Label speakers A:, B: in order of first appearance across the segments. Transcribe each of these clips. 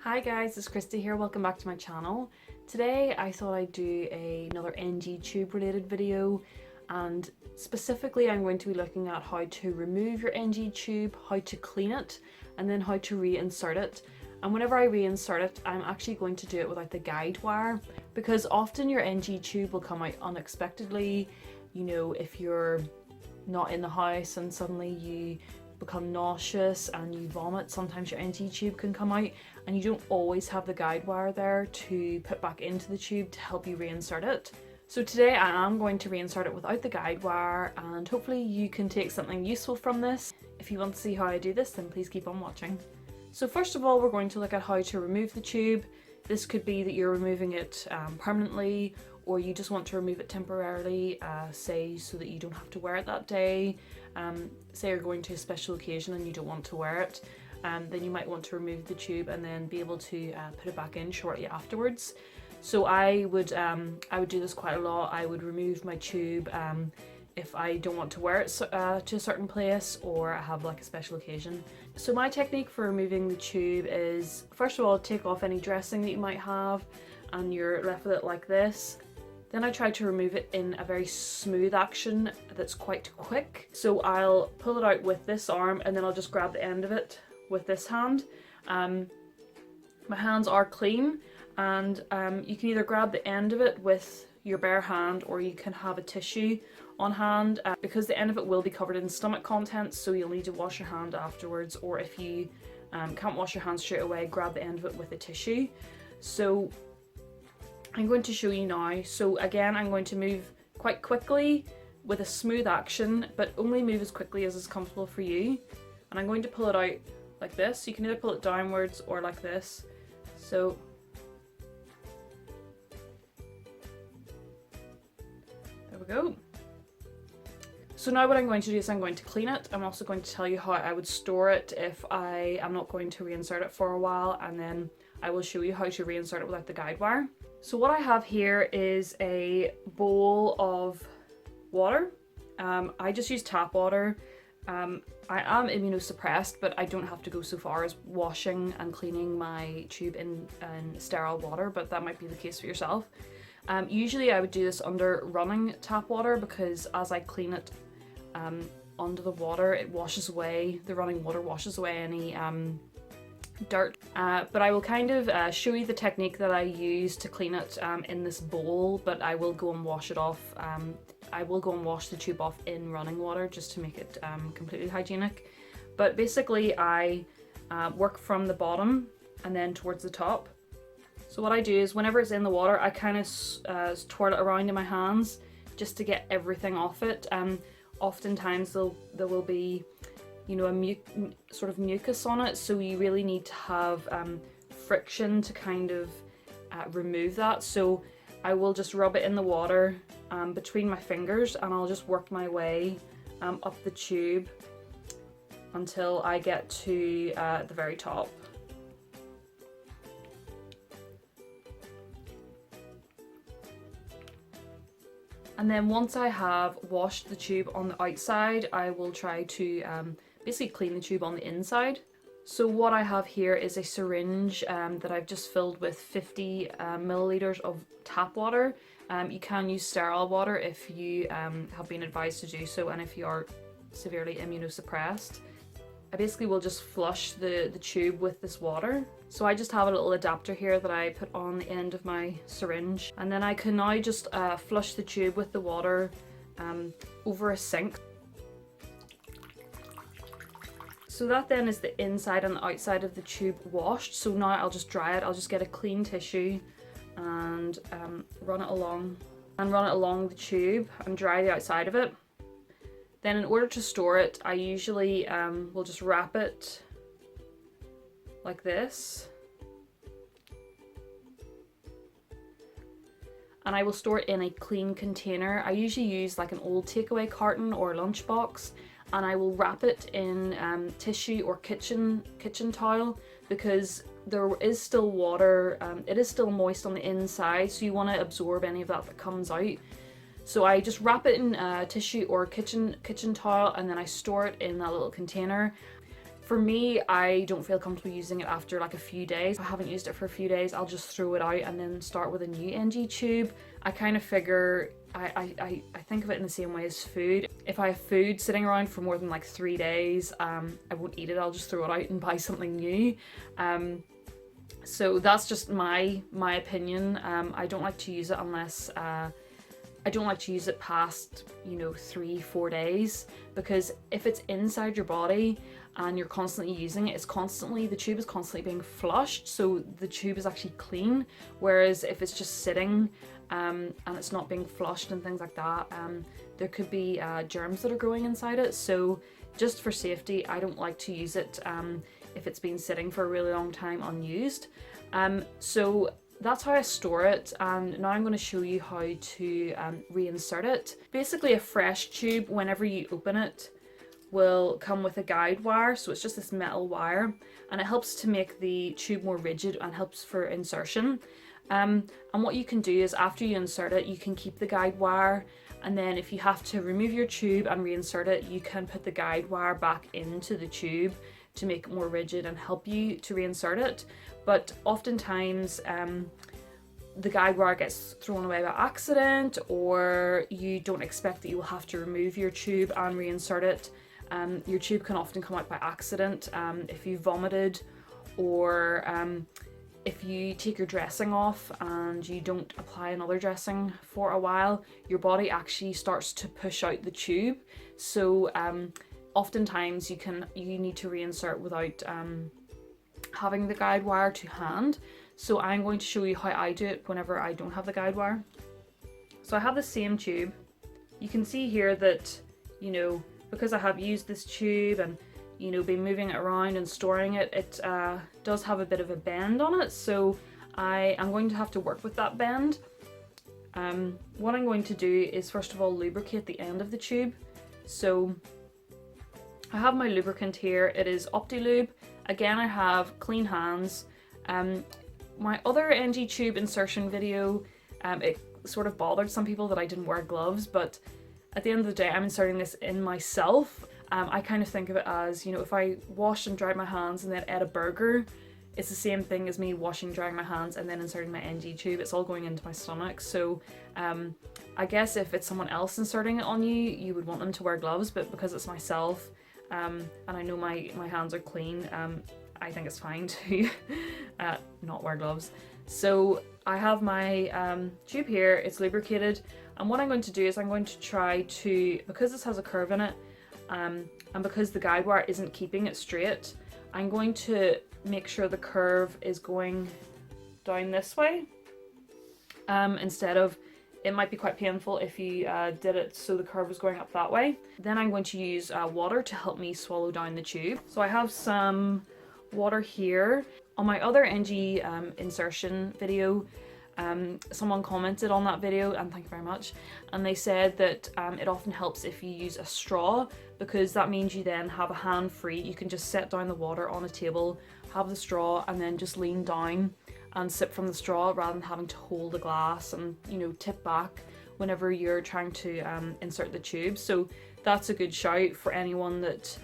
A: Hi guys, it's Christy here, welcome back to my channel. Today I thought I'd do another NG tube related video, and specifically I'm going to be looking at how to remove your NG tube, how to clean it, and then how to reinsert it. And whenever I reinsert it, I'm actually going to do it without the guide wire, because often your NG tube will come out unexpectedly. You know, if you're not in the house and suddenly you become nauseous and you vomit, sometimes your NG tube can come out and you don't always have the guide wire there to put back into the tube to help you reinsert it. So today I am going to reinsert it without the guide wire, and hopefully you can take something useful from this. If you want to see how I do this, then please keep on watching. So first of all, we're going to look at how to remove the tube. This could be that you're removing it permanently, or you just want to remove it temporarily, say so that you don't have to wear it that day. Say you're going to a special occasion and you don't want to wear it, then you might want to remove the tube and then be able to put it back in shortly afterwards. So I would do this quite a lot. I would remove my tube if I don't want to wear it to a certain place, or I have like a special occasion. So my technique for removing the tube is, first of all, take off any dressing that you might have and you're left with it like this. Then I try to remove it in a very smooth action that's quite quick. So I'll pull it out with this arm and then I'll just grab the end of it with this hand. My hands are clean, and you can either grab the end of it with your bare hand, or you can have a tissue on hand, because the end of it will be covered in stomach contents, so you'll need to wash your hand afterwards, or if you can't wash your hands straight away, grab the end of it with a tissue. So I'm going to show you now. So again, I'm going to move quite quickly with a smooth action, but only move as quickly as is comfortable for you. And I'm going to pull it out like this. You can either pull it downwards or like this. So there we go. So now what I'm going to do is I'm going to clean it. I'm also going to tell you how I would store it if I am not going to reinsert it for a while, and then I will show you how to reinsert it without the guide wire. So what I have here is a bowl of water. I just use tap water. I am immunosuppressed, but I don't have to go so far as washing and cleaning my tube in sterile water, but that might be the case for yourself. Usually I would do this under running tap water, because as I clean it under the water, it washes away, the running water washes away any dirt. But I will kind of show you the technique that I use to clean it in this bowl, but I will go and wash it off. I will go and wash the tube off in running water just to make it completely hygienic. But basically I work from the bottom and then towards the top. So what I do is whenever it's in the water, I kind of twirl it around in my hands just to get everything off it. Oftentimes there will be, you know, a sort of mucus on it, so you really need to have friction to kind of remove that. So I will just rub it in the water between my fingers, and I'll just work my way up the tube until I get to the very top. And then once I have washed the tube on the outside, I will try to basically clean the tube on the inside. So what I have here is a syringe that I've just filled with 50 milliliters of tap water. You can use sterile water if you have been advised to do so, and if you are severely immunosuppressed. I basically will just flush the tube with this water. So I just have a little adapter here that I put on the end of my syringe, and then I can now just flush the tube with the water over a sink. So that then is the inside and the outside of the tube washed. So now I'll just dry it. I'll just get a clean tissue and run it along the tube and dry the outside of it. Then in order to store it, I usually will just wrap it like this. And I will store it in a clean container. I usually use like an old takeaway carton or lunchbox, and I will wrap it in tissue or kitchen towel, because there is still water, it is still moist on the inside, so you want to absorb any of that comes out. So I just wrap it in tissue or kitchen towel, and then I store it in that little container. For me, I don't feel comfortable using it after like a few days. If I haven't used it for a few days, I'll just throw it out and then start with a new NG tube. I kind of figure, I think of it in the same way as food. If I have food sitting around for more than like 3 days, I won't eat it, I'll just throw it out and buy something new. So that's just my opinion. I don't like to use it unless, I don't like to use it past, you know, 3-4 days, because if it's inside your body and you're constantly using it, the tube is constantly being flushed, so the tube is actually clean. Whereas if it's just sitting and it's not being flushed and things like that, there could be germs that are growing inside it. So just for safety, I don't like to use it if it's been sitting for a really long time unused. So that's how I store it, and now I'm going to show you how to reinsert it. Basically, a fresh tube, whenever you open it, will come with a guide wire, so it's just this metal wire, and it helps to make the tube more rigid and helps for insertion. And what you can do is, after you insert it, you can keep the guide wire, and then if you have to remove your tube and reinsert it, you can put the guide wire back into the tube to make it more rigid and help you to reinsert it. But oftentimes the guide wire gets thrown away by accident, or you don't expect that you will have to remove your tube and reinsert it. Your tube can often come out by accident if you vomited, or if you take your dressing off and you don't apply another dressing for a while, your body actually starts to push out the tube. So oftentimes you need to reinsert without having the guide wire to hand. So I'm going to show you how I do it whenever I don't have the guide wire. So I have the same tube. You can see here that, you know, because I have used this tube and, you know, been moving it around and storing it, it does have a bit of a bend on it. So I am going to have to work with that bend. What I'm going to do is first of all lubricate the end of the tube. So I have my lubricant here. It is Optilube. Again, I have clean hands. My other NG tube insertion video, it sort of bothered some people that I didn't wear gloves, but at the end of the day, I'm inserting this in myself. I kind of think of it as, you know, if I washed and dried my hands and then ate a burger, it's the same thing as me washing, drying my hands and then inserting my NG tube. It's all going into my stomach. So I guess if it's someone else inserting it on you, you would want them to wear gloves, but because it's myself, and I know my hands are clean, I think it's fine to not wear gloves. So I have my tube here, it's lubricated, and what I'm going to do is I'm going to try to, because this has a curve in it, and because the guide wire isn't keeping it straight, I'm going to make sure the curve is going down this way, instead of, it might be quite painful if you did it so the curve was going up that way. Then I'm going to use water to help me swallow down the tube. So I have some water here. On my other NG insertion video, someone commented on that video, and thank you very much, and they said that it often helps if you use a straw, because that means you then have a hand free. You can just set down the water on a table, have the straw, and then just lean down and sip from the straw rather than having to hold a glass and, you know, tip back whenever you're trying to insert the tube. So that's a good shout for anyone that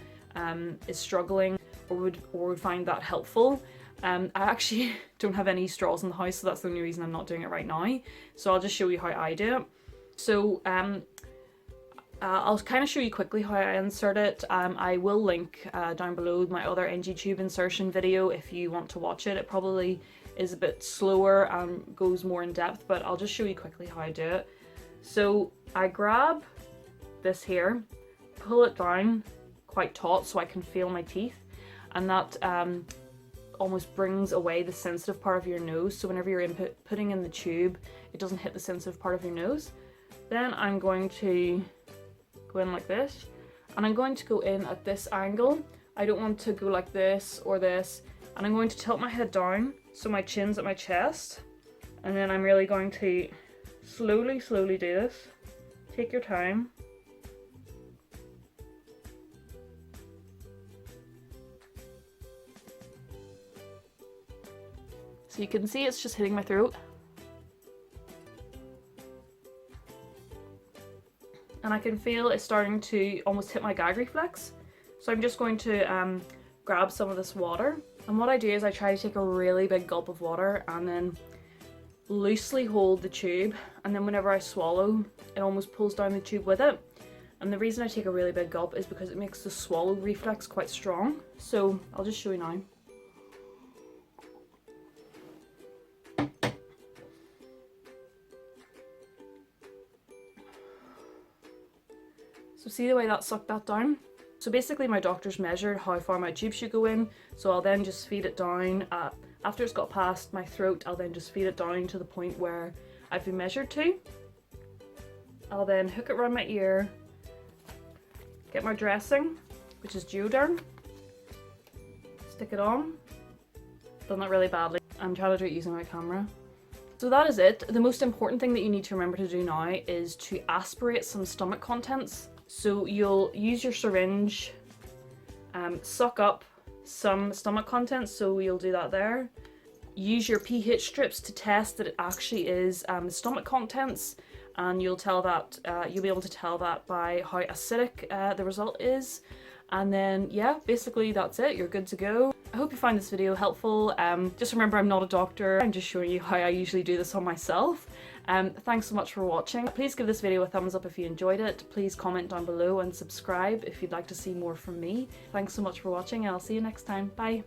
A: is struggling or would find that helpful. I actually don't have any straws in the house, so that's the only reason I'm not doing it right now. So I'll just show you how I do it. So I'll kind of show you quickly how I insert it. I will link down below my other NG tube insertion video if you want to watch it. It probably is a bit slower and goes more in depth, but I'll just show you quickly how I do it. So I grab this here, pull it down quite taut so I can feel my teeth, and that almost brings away the sensitive part of your nose, so whenever you're putting in the tube, it doesn't hit the sensitive part of your nose. Then I'm going to go in like this, and I'm going to go in at this angle. I don't want to go like this or this, and I'm going to tilt my head down so my chin's at my chest, and then I'm really going to slowly do this. Take your time. So you can see it's just hitting my throat. And I can feel it's starting to almost hit my gag reflex. So I'm just going to grab some of this water, and what I do is I try to take a really big gulp of water and then loosely hold the tube, and then whenever I swallow, it almost pulls down the tube with it. And the reason I take a really big gulp is because it makes the swallow reflex quite strong. So I'll just show you now. So see the way that sucked that down? So basically my doctor's measured how far my tube should go in, so I'll then just feed it down. After it's got past my throat, I'll then just feed it down to the point where I've been measured to. I'll then hook it around my ear, get my dressing, which is Deoderm, stick it on. Done that really badly. I'm trying to do it using my camera. So that is it. The most important thing that you need to remember to do now is to aspirate some stomach contents. So you'll use your syringe, suck up some stomach contents, so you'll do that there. Use your pH strips to test that it actually is stomach contents, and you'll be able to tell that by how acidic the result is. And then yeah, basically that's it, you're good to go. I hope you find this video helpful. Just remember, I'm not a doctor, I'm just showing you how I usually do this on myself. Thanks so much for watching. Please give this video a thumbs up if you enjoyed it. Please comment down below and subscribe if you'd like to see more from me. Thanks so much for watching, and I'll see you next time. Bye!